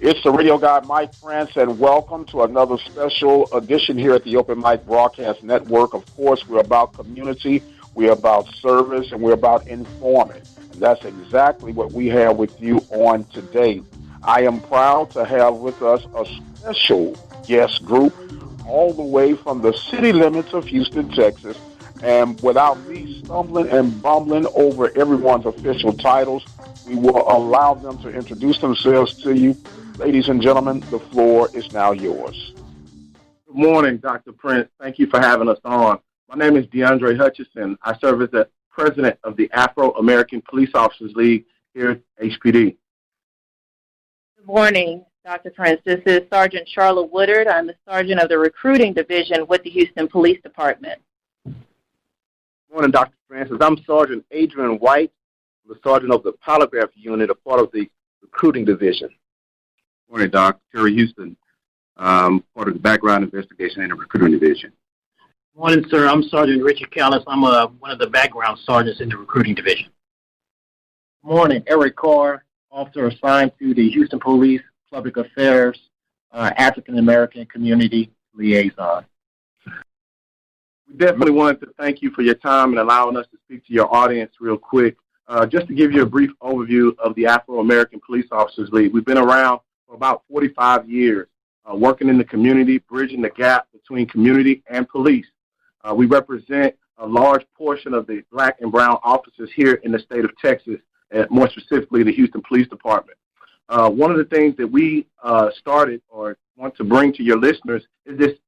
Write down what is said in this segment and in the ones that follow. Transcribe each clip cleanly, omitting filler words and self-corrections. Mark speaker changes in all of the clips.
Speaker 1: It's the radio guy, Mike France, and welcome to another special edition here at the Open Mic Broadcast Network. Of course, we're about community, we're about service, and we're about informing. And that's exactly what we have with you on today. I am proud to have with us a special guest group all the way from the city limits of Houston, Texas. And without me stumbling and bumbling over everyone's official titles, we will allow them to introduce themselves to you. Ladies and gentlemen, the floor is now yours.
Speaker 2: Good morning, Dr. Prince. Thank you for having us on. My name is DeAndre Hutchison. I serve as the president of the Afro-American Police Officers League here at HPD.
Speaker 3: Good morning, Dr. Prince. This is Sergeant Charlotte Woodard. I'm the sergeant of the recruiting division with the Houston Police Department.
Speaker 2: Good morning, Dr. Francis. I'm Sergeant Adrian White, the sergeant of the polygraph unit, a part of the recruiting division.
Speaker 4: Good morning, Doc. Terry Houston, part of the background investigation and the recruiting division.
Speaker 5: Good morning, sir. I'm Sergeant Richard Callis. I'm one of the background sergeants in the recruiting division.
Speaker 6: Good morning, Eric Carr, officer assigned to the Houston Police Public Affairs African American Community Liaison.
Speaker 2: We definitely wanted to thank you for your time and allowing us to speak to your audience real quick. Just to give you a brief overview of the Afro-American Police Officers League, we've been around for about 45 years, working in the community, bridging the gap between community and police. We represent a large portion of the black and brown officers here in the state of Texas, and more specifically the Houston Police Department. One of the things that we started or want to bring to your listeners is this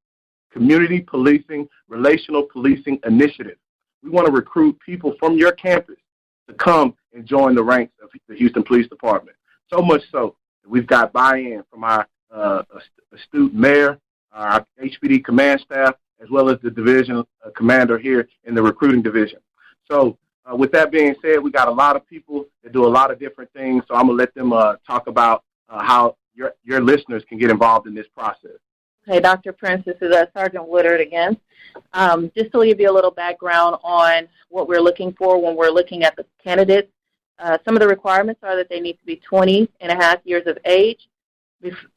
Speaker 2: community policing, relational policing initiative. We want to recruit people from your campus to come and join the ranks of the Houston Police Department. So much so that we've got buy-in from our astute mayor, our HPD command staff, as well as the division commander here in the recruiting division. So with that being said, we got a lot of people that do a lot of different things, so I'm going to let them talk about how your listeners can get involved in this process.
Speaker 3: Okay, Dr. Prince, this is Sergeant Woodard again. Just to give you a little background on what we're looking for when we're looking at the candidates, some of the requirements are that they need to be 20 and a half years of age,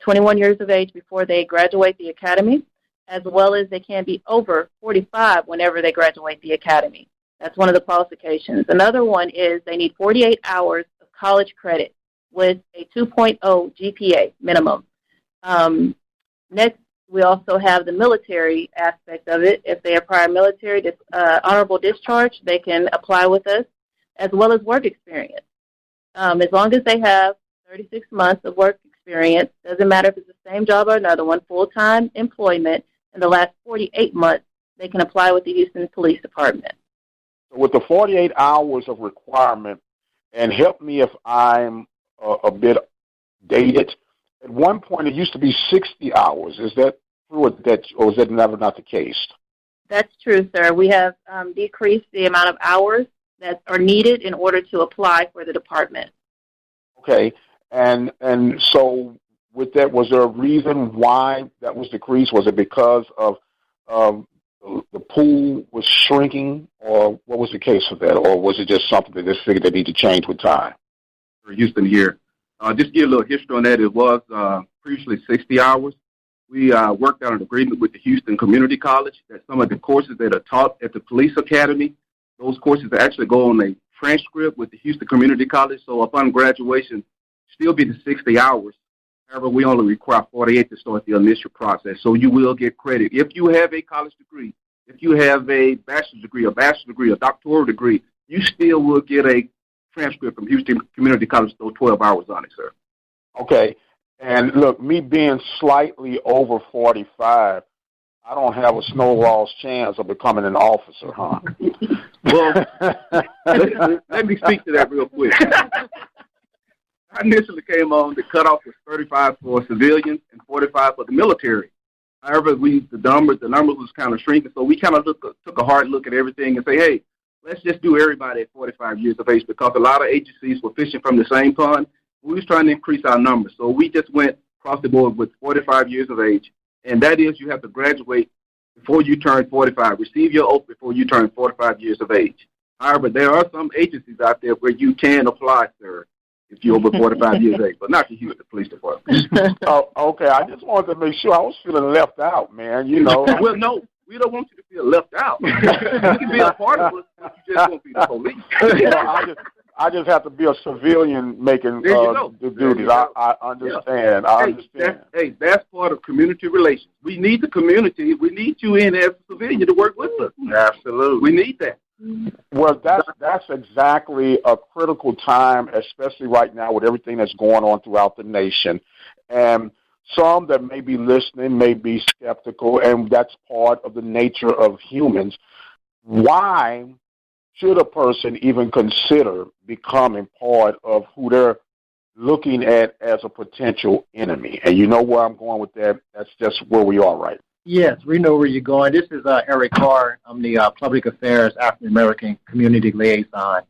Speaker 3: 21 years of age before they graduate the academy, as well as they can be over 45 whenever they graduate the academy. That's one of the qualifications. Another one is they need 48 hours of college credit with a 2.0 GPA minimum. Next, we also have the military aspect of it. If they are prior military honorable discharge, they can apply with us, as well as work experience. As long as they have 36 months of work experience, doesn't matter if it's the same job or another one, full-time employment, in the last 48 months, they can apply with the Houston Police Department.
Speaker 1: With the 48 hours of requirement, and help me if I'm a bit dated, at one point it used to be 60 hours. Is that true, or is that never not the case?
Speaker 3: That's true, sir. We have decreased the amount of hours that are needed in order to apply for the department.
Speaker 1: Okay, and so with that, was there a reason why that was decreased? Was it because of the pool was shrinking, or what was the case for that? Or was it just something that they figured they need to change with time?
Speaker 4: For Houston here, just to give a little history on that, it was previously 60 hours. We worked out an agreement with the Houston Community College that some of the courses that are taught at the police academy, those courses actually go on a transcript with the Houston Community College. So upon graduation, still be the 60 hours. However, we only require 48 to start the initial process. So you will get credit. If you have a college degree, if you have a bachelor's degree, a doctoral degree, you still will get a transcript from Houston Community College, those 12 hours on it, sir.
Speaker 1: Okay. And look, me being slightly over 45, I don't have a snowball's chance of becoming an officer, huh?
Speaker 2: Well, let me speak to that real quick. I initially came on, the cutoff was 35 for civilians and 45 for the military. However, the numbers was kind of shrinking, so we kind of took a hard look at everything and say, hey, let's just do everybody at 45 years of age, because a lot of agencies were fishing from the same pond. We was trying to increase our numbers, so we just went across the board with 45 years of age, and that is you have to graduate before you turn 45, receive your oath before you turn 45 years of age. However, there are some agencies out there where you can apply, sir.
Speaker 4: if you're over 45 years age, but not the Houston Police Department.
Speaker 1: Oh, okay. I just wanted to make sure I was feeling left out, man. You know.
Speaker 4: Well, no, we don't want you to feel left out. You can be a part of us, but you just won't be the police.
Speaker 1: Well, I just have to be a civilian making the duties. I understand.
Speaker 4: Yeah.
Speaker 1: I understand.
Speaker 4: That's part of community relations. We need the community. We need you in as a civilian to work with us.
Speaker 2: Absolutely.
Speaker 4: We need that.
Speaker 1: Well, that's exactly a critical time, especially right now with everything that's going on throughout the nation. And some that may be listening may be skeptical, and that's part of the nature of humans. Why should a person even consider becoming part of who they're looking at as a potential enemy? And you know where I'm going with that. That's just where we are right now.
Speaker 6: Yes, we know where you're going. This is Eric Carr. I'm the Public Affairs African American Community Liaison.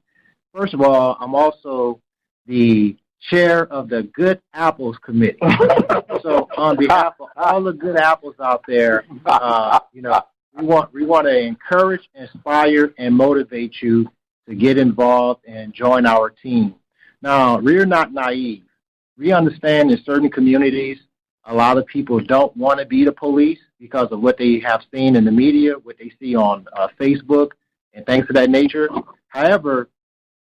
Speaker 6: First of all, I'm also the chair of the Good Apples Committee. So on behalf of all the good apples out there, we want to encourage, inspire, and motivate you to get involved and join our team. Now, we're not naive. We understand in certain communities, a lot of people don't want to be the police because of what they have seen in the media, what they see on Facebook, and things of that nature. However,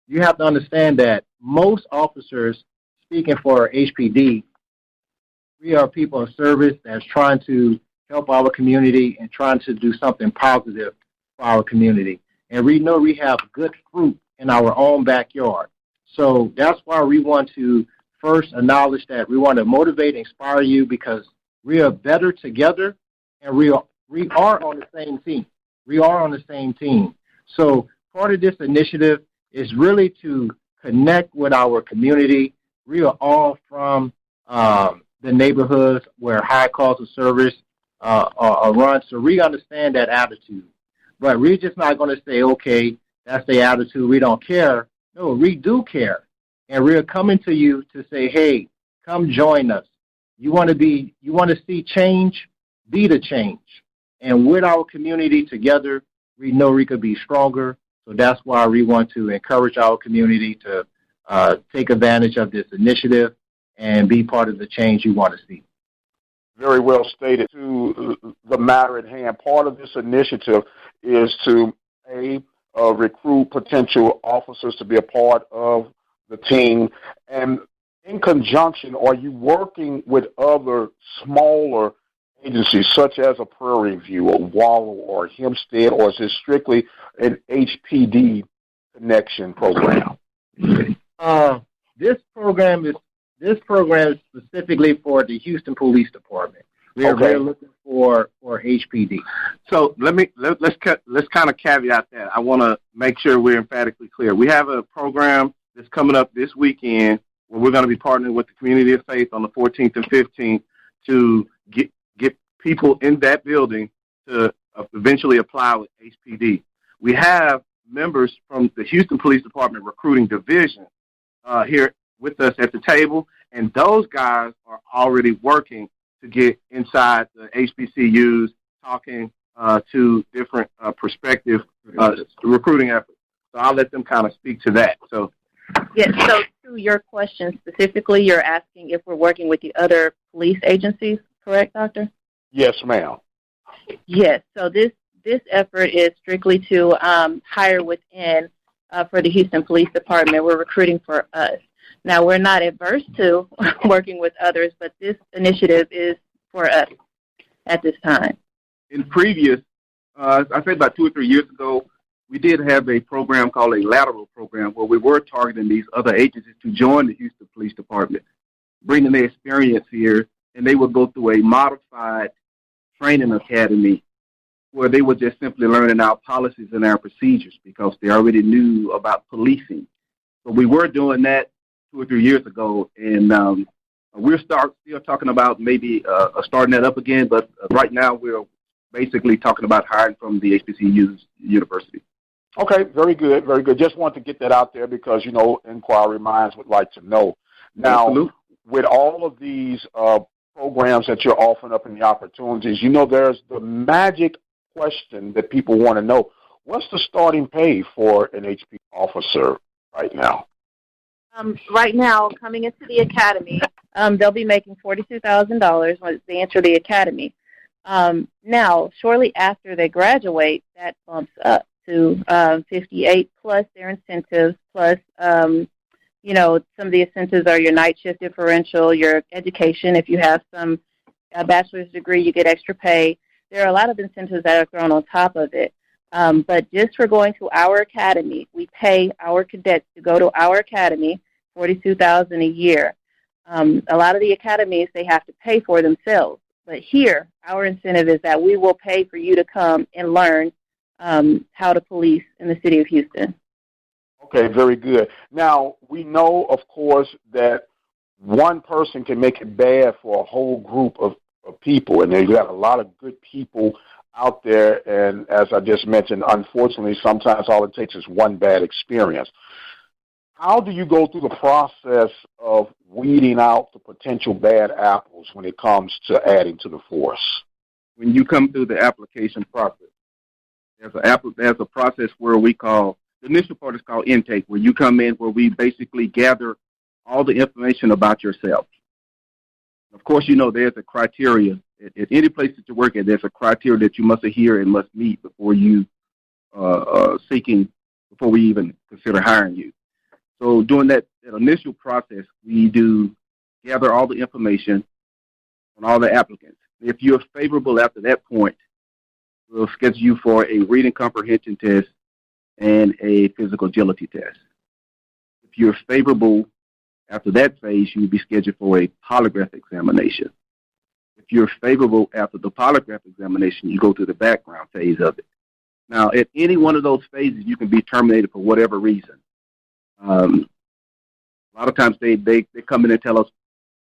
Speaker 6: you have to understand that most officers, speaking for HPD, we are people of service that's trying to help our community and trying to do something positive for our community. And we know we have good fruit in our own backyard. So that's why we want to first acknowledge that we want to motivate and inspire you because we are better together and we are on the same team. We are on the same team. So part of this initiative is really to connect with our community. We are all from the neighborhoods where high calls of service are run. So we understand that attitude. But we're just not going to say, okay, that's the attitude. We don't care. No, we do care. And we're coming to you to say, hey, come join us. You want to see change? Be the change. And with our community together, we know we could be stronger. So that's why we want to encourage our community to take advantage of this initiative and be part of the change you want to see.
Speaker 1: Very well stated. To the matter at hand, part of this initiative is to, recruit potential officers to be a part of the team. And in conjunction, are you working with other smaller agencies such as a Prairie View or Wallow or Hempstead, or is it strictly an HPD connection program?
Speaker 6: This program is specifically for the Houston Police Department. We're looking for HPD.
Speaker 2: So let's kind of caveat that. I want to make sure we're emphatically clear. We have a program that's coming up this weekend where we're going to be partnering with the Community of Faith on the 14th and 15th to get people in that building to eventually apply with HPD. We have members from the Houston Police Department Recruiting Division here with us at the table, and those guys are already working to get inside the HBCUs, talking to different prospective recruiting efforts. So I'll let them kind of speak to that. So,
Speaker 3: yes, so to your question specifically, you're asking if we're working with the other police agencies, correct, Doctor?
Speaker 1: Yes, ma'am.
Speaker 3: Yes, so this effort is strictly to hire within for the Houston Police Department. We're recruiting for us. Now, we're not adverse to working with others, but this initiative is for us at this time.
Speaker 4: In previous, I say about 2 or 3 years ago, we did have a program called a Lateral program where we were targeting these other agencies to join the Houston Police Department, bringing their experience here, and they would go through a modified training academy where they were just simply learning our policies and our procedures because they already knew about policing. So we were doing that 2 or 3 years ago, and we're still talking about maybe starting that up again, but right now we're basically talking about hiring from the HBCU's university.
Speaker 1: Okay, very good, very good. Just want to get that out there because, inquiry minds would like to know. Now,
Speaker 4: Absolutely.
Speaker 1: With all of these programs that you're offering up and the opportunities, there's the magic question that people want to know. What's the starting pay for an HP officer right now?
Speaker 3: Right now, coming into the academy, they'll be making $42,000 once they enter the academy. Now, shortly after they graduate, that bumps up to 58 plus their incentives, plus some of the incentives are your night shift differential, your education. If you have a bachelor's degree, you get extra pay. There are a lot of incentives that are thrown on top of it. But just for going to our academy, we pay our cadets to go to our academy, $42,000 a year. A lot of the academies, they have to pay for themselves. But here, our incentive is that we will pay for you to come and learn how to police in the city of Houston.
Speaker 1: Okay, very good. Now, we know, of course, that one person can make it bad for a whole group of people, and you got a lot of good people out there, and as I just mentioned, unfortunately, sometimes all it takes is one bad experience. How do you go through the process of weeding out the potential bad apples when it comes to adding to the force?
Speaker 4: When you come through the application process, there's a process where we call, the initial part is called intake, where you come in, where we basically gather all the information about yourself. Of course, there's a criteria. At any place that you work at, there's a criteria that you must adhere and must meet before before we even consider hiring you. So during that initial process, we do gather all the information on all the applicants. If you're favorable after that point, we'll schedule you for a reading comprehension test and a physical agility test. If you're favorable after that phase, you will be scheduled for a polygraph examination. If you're favorable after the polygraph examination, you go through the background phase of it. Now, at any one of those phases, you can be terminated for whatever reason. A lot of times they come in and tell us,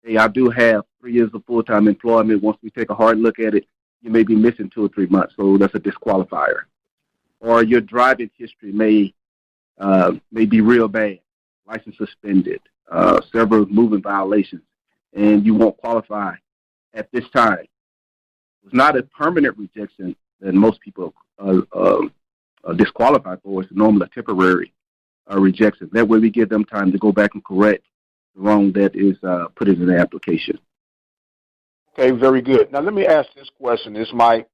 Speaker 4: hey, I do have 3 years of full-time employment. Once we take a hard look at it, you may be missing 2 or 3 months, so that's a disqualifier. Or your driving history may be real bad, license suspended, several moving violations, and you won't qualify at this time. It's not a permanent rejection that most people disqualify for. It's normally a temporary rejection. That way we give them time to go back and correct the wrong that is put in the application.
Speaker 1: Okay, very good. Now, let me ask this question. This might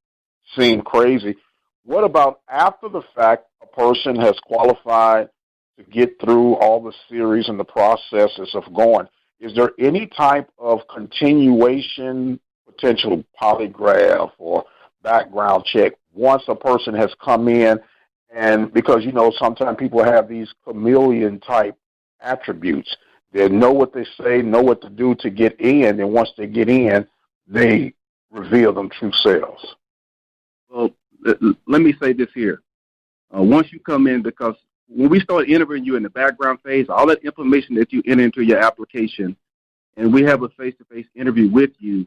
Speaker 1: seem crazy. What about after the fact a person has qualified to get through all the series and the processes of going? Is there any type of continuation, potential polygraph or background check once a person has come in? And because, sometimes people have these chameleon-type attributes. They know what they say, know what to do to get in, and once they get in, they reveal them true selves.
Speaker 4: Well, let me say this here. Once you come in, because when we start interviewing you in the background phase, all that information that you enter into your application, and we have a face-to-face interview with you,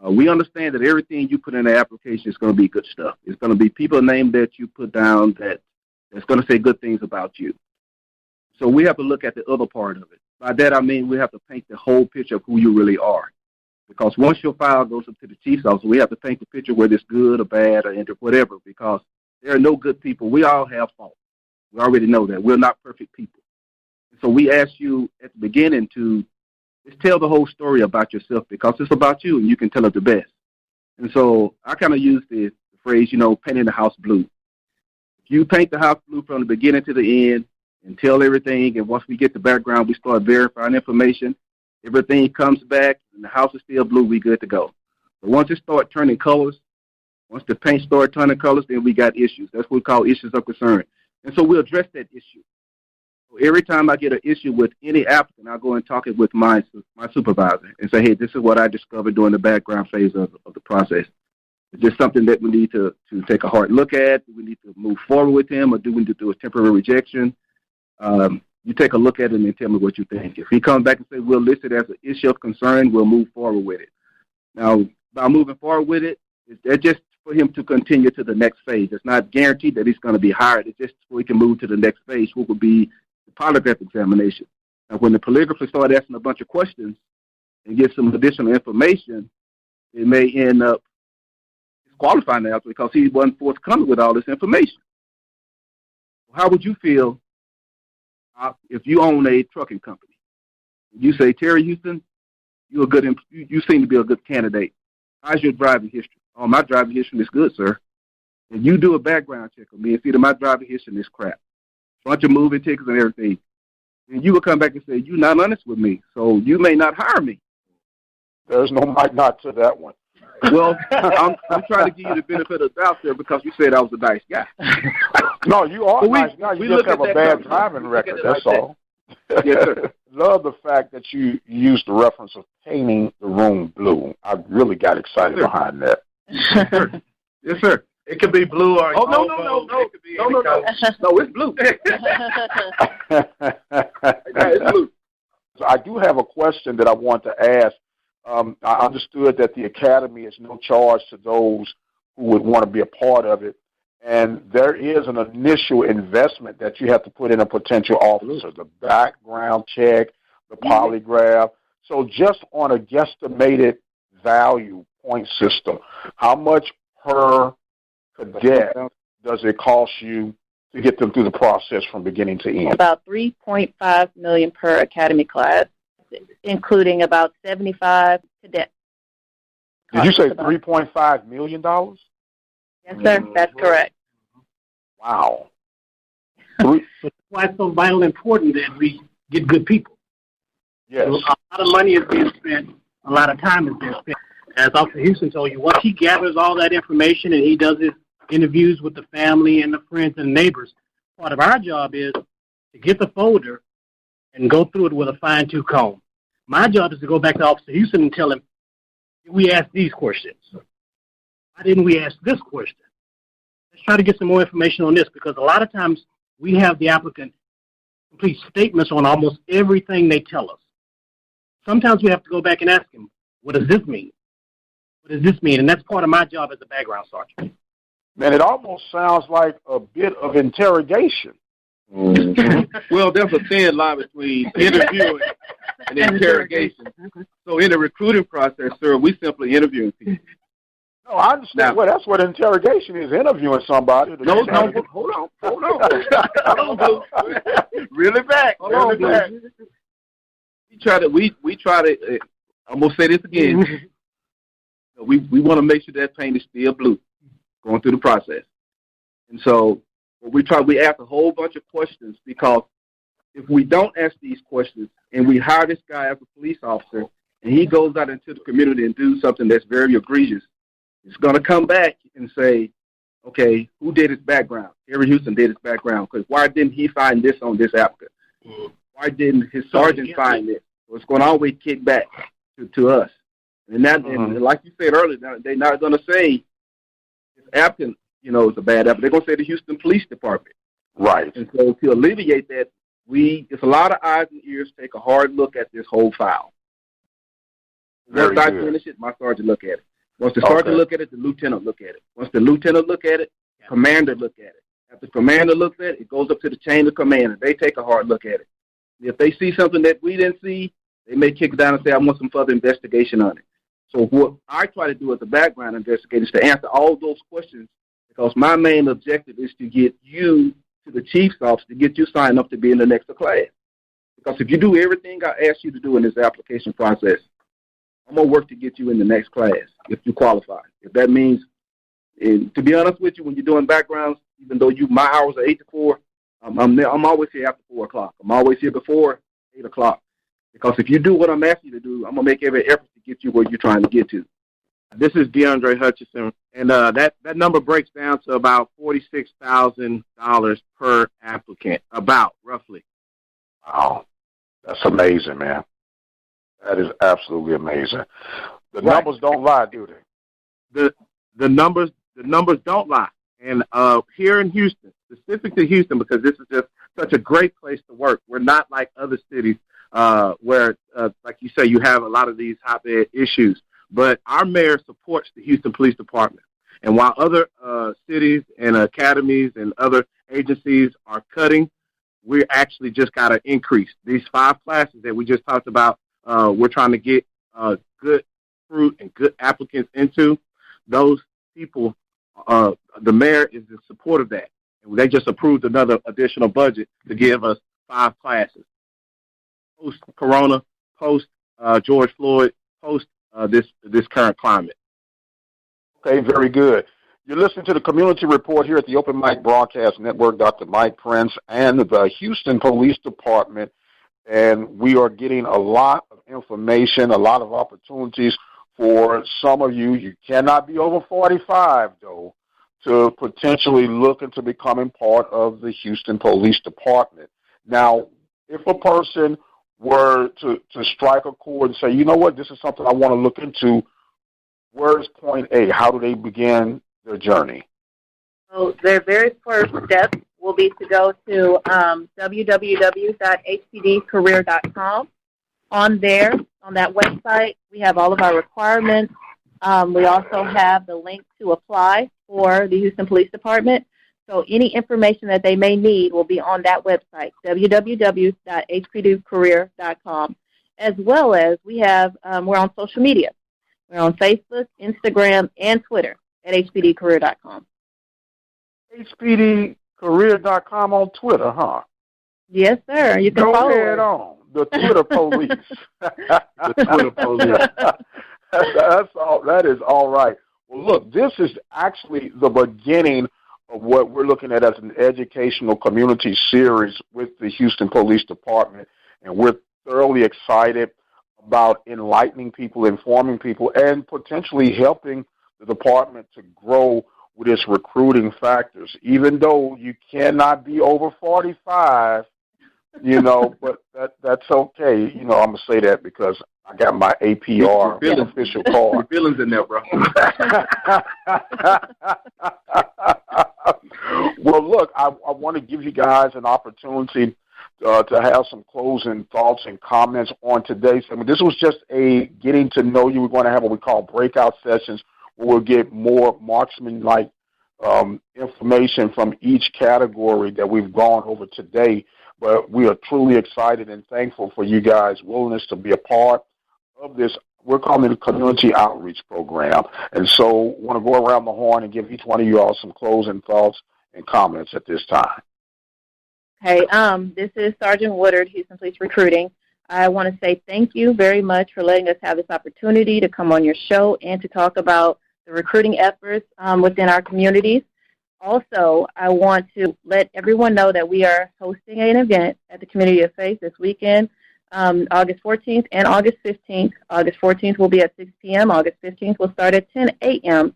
Speaker 4: we understand that everything you put in the application is going to be good stuff. It's going to be people's name that you put down that's going to say good things about you. So we have to look at the other part of it. By that, I mean we have to paint the whole picture of who you really are. Because once your file goes up to the chief's office, we have to paint the picture whether it's good or bad or whatever, because there are no good people. We all have faults. We already know that. We're not perfect people. So we ask you at the beginning to just tell the whole story about yourself, because it's about you and you can tell it the best. And so I kind of use the phrase, painting the house blue. If you paint the house blue from the beginning to the end and tell everything, and once we get the background, we start verifying information, everything comes back and the house is still blue, we good to go. But once it starts turning colors, once the paint starts turning colors, then we got issues. That's what we call issues of concern. And so we'll address that issue. So every time I get an issue with any applicant, I'll go and talk it with my supervisor and say, hey, this is what I discovered during the background phase of the process. Is this something that we need to take a hard look at? Do we need to move forward with him, or do we need to do a temporary rejection? You take a look at it and tell me what you think. If he comes back and says we'll list it as an issue of concern, we'll move forward with it. Now, by moving forward with it, it's just for him to continue to the next phase. It's not guaranteed that he's going to be hired. It's just so he can move to the next phase, which would be the polygraph examination. Now, when the polygrapher starts asking a bunch of questions and gives some additional information, it may end up disqualifying the applicant because he wasn't forthcoming with all this information. How would you feel if you own a trucking company, you say, Terry Houston, you seem to be a good candidate. How's your driving history? Oh, my driving history is good, sir. And you do a background check on me and see that my driving history is crap. Bunch of moving tickets and everything. And you will come back and say, you're not honest with me, so you may not hire me.
Speaker 1: There's no might not to that one.
Speaker 4: Well, I'm trying to give you the benefit of the doubt there because you said I was a nice guy.
Speaker 1: No, you are a nice guy. You just have a bad driving record, that's all.
Speaker 4: Yes, sir.
Speaker 1: Love the fact that you used the reference of painting the room blue. I really got excited behind that.
Speaker 4: Yes, sir. Yes, sir.
Speaker 2: It could be blue or
Speaker 4: no, it's blue. It's blue.
Speaker 1: So I do have a question that I want to ask. I understood that the Academy is no charge to those who would want to be a part of it. And there is an initial investment that you have to put in a potential officer, the background check, the polygraph. So just on a guesstimated value point system, how much per cadet does it cost you to get them through the process from beginning to end?
Speaker 3: About $3.5 million per academy class, including about 75 cadets.
Speaker 1: Did you say $3.5 million?
Speaker 3: Yes, sir. That's correct.
Speaker 1: Wow.
Speaker 5: That's why it's so vital important that we get good people.
Speaker 1: Yes.
Speaker 5: So a lot of money is being spent. A lot of time is being spent. As Officer Houston told you, once he gathers all that information and he does his interviews with the family and the friends and neighbors, part of our job is to get the folder and go through it with a fine-tooth comb. My job is to go back to Officer Houston and tell him, did we ask these questions? Why didn't we ask this question? Let's try to get some more information on this, because a lot of times we have the applicant complete statements on almost everything they tell us. Sometimes we have to go back and ask him, what does this mean? What does this mean? And that's part of my job as a background sergeant.
Speaker 1: Man, it almost sounds like a bit of interrogation.
Speaker 4: Well, there's a thin line between interviewing and interrogation. So in the recruiting process, sir, we simply interviewing people.
Speaker 1: No, I understand.
Speaker 4: Now,
Speaker 1: well, that's what interrogation is, interviewing somebody.
Speaker 4: No, hold on. Really back. Hold on, back. We try to, I'm going to say this again. We want to make sure that paint is still blue going through the process. And so we ask a whole bunch of questions, because if we don't ask these questions and we hire this guy as a police officer and he goes out into the community and do something that's very egregious, it's going to come back and say, okay, who did his background? Terry Houston did his background, because why didn't he find this on this applicant? Why didn't his sergeant find this? So it's going to always kick back to us. And and like you said earlier, they're not going to say this applicant, is a bad applicant. They're going to say the Houston Police Department.
Speaker 1: Right.
Speaker 4: And so to alleviate that, it's a lot of eyes and ears take a hard look at this whole file. Once I finish it, my sergeant look at it. Once the sergeant look at it, the lieutenant look at it. Once the lieutenant look at it, commander look at it. After the commander looks at it, it goes up to the chain of command, and they take a hard look at it. If they see something that we didn't see, they may kick down and say, I want some further investigation on it. So what I try to do as a background investigator is to answer all those questions, because my main objective is to get you to the chief's office, to get you signed up to be in the next class. Because if you do everything I ask you to do in this application process, I'm going to work to get you in the next class if you qualify. If that means, and to be honest with you, when you're doing backgrounds, even though my hours are 8 to 4, I'm always here after 4 o'clock. I'm always here before 8 o'clock. Because if you do what I'm asking you to do, I'm going to make every effort to get you where you're trying to get to.
Speaker 2: This is DeAndre Hutchison, and that number breaks down to about $46,000 per applicant, about, roughly.
Speaker 1: Wow. That's amazing, man. That is absolutely amazing. The numbers don't lie, do they?
Speaker 2: The numbers don't lie. And here in Houston, specific to Houston, because this is just such a great place to work. We're not like other cities where, like you say, you have a lot of these hotbed issues. But our mayor supports the Houston Police Department. And while other cities and academies and other agencies are cutting, we actually just got to increase. These 5 classes that we just talked about, we're trying to get good fruit and good applicants into. Those people, the mayor is in support of that. And they just approved another additional budget to give us 5 classes. Post-corona, post-George Floyd, post this current climate.
Speaker 1: Okay, very good. You're listening to the Community Report here at the Open Mic Broadcast Network. Dr. Mike Prince and the Houston Police Department, and we are getting a lot of information, a lot of opportunities for some of you. You cannot be over 45, though, to potentially look into becoming part of the Houston Police Department. Now, if a person were to strike a chord and say, you know what, this is something I want to look into, where is point A? How do they begin their journey?
Speaker 3: So their very first step will be to go to www.hpdcareer.com. On there, on that website, we have all of our requirements. We also have the link to apply for the Houston Police Department. So any information that they may need will be on that website, www.hpdcareer.com, as well as we're on social media. We're on Facebook, Instagram, and Twitter at hpdcareer.com.
Speaker 1: hpdcareer.com on Twitter, huh?
Speaker 3: Yes, sir. You can follow
Speaker 1: Go ahead on. The Twitter police.
Speaker 2: The Twitter police.
Speaker 1: That's all. That is all right. Well, look, this is actually the beginning of what we're looking at as an educational community series with the Houston Police Department, and we're thoroughly excited about enlightening people, informing people, and potentially helping the department to grow with its recruiting factors. Even though you cannot be over 45, but that's okay. I'm going to say that because I got my APR official card.
Speaker 2: Feelings in there, bro.
Speaker 1: Well, look, I want to give you guys an opportunity to have some closing thoughts and comments on today's. This was just a getting to know you. We're going to have what we call breakout sessions where we'll get more marksman-like information from each category that we've gone over today. But we are truly excited and thankful for you guys' willingness to be a part of this. We're calling it a community outreach program. And so I want to go around the horn and give each one of you all some closing thoughts and comments at this time.
Speaker 3: Hey, this is Sergeant Woodard, Houston Police Recruiting. I want to say thank you very much for letting us have this opportunity to come on your show and to talk about the recruiting efforts within our communities. Also, I want to let everyone know that we are hosting an event at the Community of Faith this weekend, August 14th and August 15th. August 14th will be at 6 p.m. August 15th will start at 10 a.m.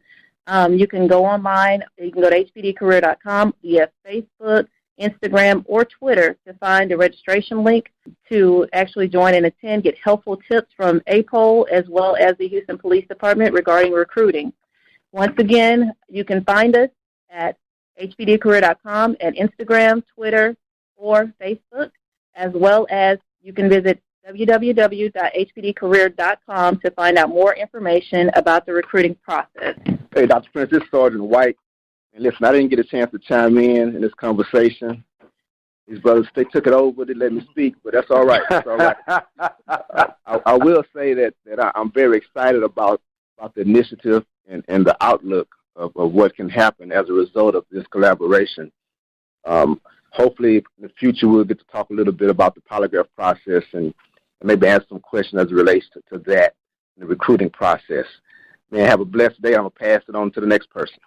Speaker 3: You can go online. You can go to hpdcareer.com via Facebook, Instagram, or Twitter to find a registration link to actually join and attend, get helpful tips from APOL as well as the Houston Police Department regarding recruiting. Once again, you can find us at hpdcareer.com at Instagram, Twitter, or Facebook, as well as you can visit www.hpdcareer.com to find out more information about the recruiting process.
Speaker 4: Hey, Dr. Prince, this is Sergeant White. And listen, I didn't get a chance to chime in this conversation. These brothers, they took it over. They let me speak, but that's all right. That's all right. I will say that I'm very excited about the initiative and the outlook of what can happen as a result of this collaboration. Hopefully, in the future, we'll get to talk a little bit about the polygraph process and maybe answer some questions as it relates to that, the recruiting process. Man, have a blessed day. I'm going to pass it on to the next person.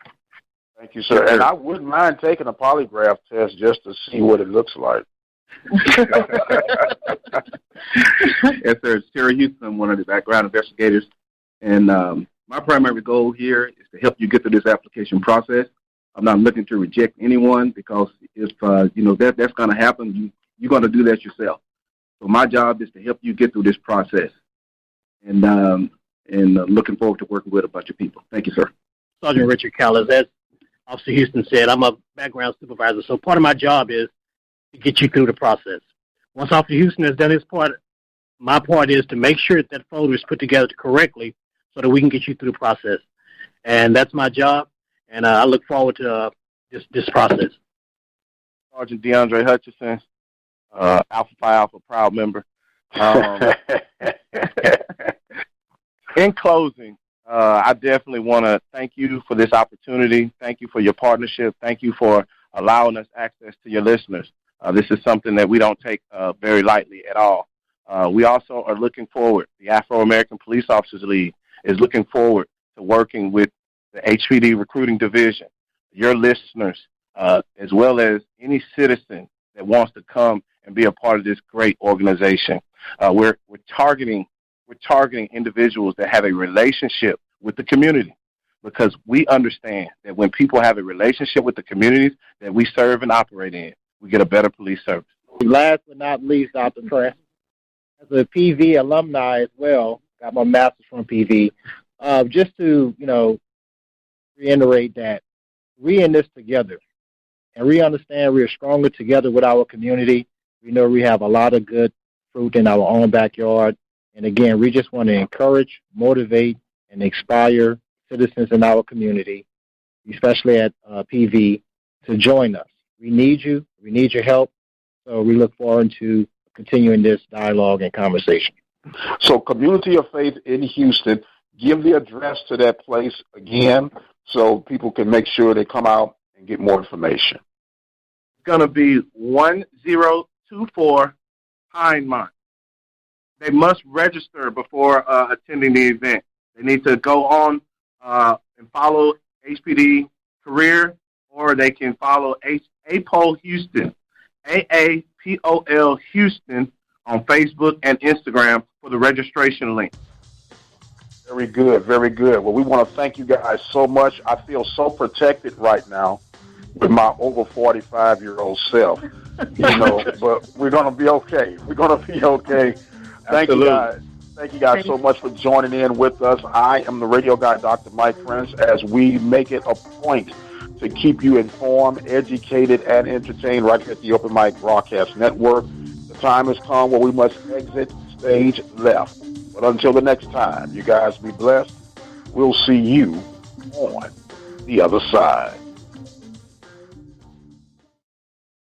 Speaker 1: Thank you, sir. And I wouldn't mind taking a polygraph test just to see what it looks like.
Speaker 4: Yes, sir. It's Terry Houston. I'm one of the background investigators. And my primary goal here is to help you get through this application process. I'm not looking to reject anyone because if, that's going to happen, you're going to do that yourself. So my job is to help you get through this process. And looking forward to working with a bunch of people. Thank you, sir.
Speaker 5: Sergeant Richard Callis, as Officer Houston said, I'm a background supervisor, so part of my job is to get you through the process. Once Officer Houston has done his part, my part is to make sure that folder is put together correctly so that we can get you through the process. And that's my job, and I look forward to this process.
Speaker 2: Sergeant DeAndre Hutchinson, Alpha Phi Alpha proud member. In closing, I definitely want to thank you for this opportunity. Thank you for your partnership. Thank you for allowing us access to your listeners. This is something that we don't take very lightly at all. We also are looking forward. The Afro-American Police Officers League is looking forward to working with the HPD Recruiting Division, your listeners, as well as any citizen that wants to come and be a part of this great organization. We're targeting individuals that have a relationship with the community, because we understand that when people have a relationship with the communities that we serve and operate in, we get a better police service.
Speaker 6: Last but not least, Dr. Prince, as a PV alumni as well, got my master's from PV, just to, reiterate that we in this together, and we understand we are stronger together with our community. We know we have a lot of good fruit in our own backyard. And again, we just want to encourage, motivate, and inspire citizens in our community, especially at PV, to join us. We need you. We need your help. So we look forward to continuing this dialogue and conversation.
Speaker 1: So Community of Faith in Houston, give the address to that place again so people can make sure they come out and get more information.
Speaker 2: It's going to be 1024 Pinemont. They must register before attending the event. They need to go on and follow HPD Career, or they can follow APOL Houston, AAPOL Houston on Facebook and Instagram for the registration link.
Speaker 1: Very good, very good. Well, we want to thank you guys so much. I feel so protected right now with my over 45-year-old self, but we're going to be okay. We're going to be okay. Thank you guys. Thank you guys so much for joining in with us. I am the radio guy, Dr. Mike Prince, as we make it a point to keep you informed, educated, and entertained right here at the Open Mic Broadcast Network. The time has come where we must exit stage left. But until the next time, you guys be blessed. We'll see you on the other side.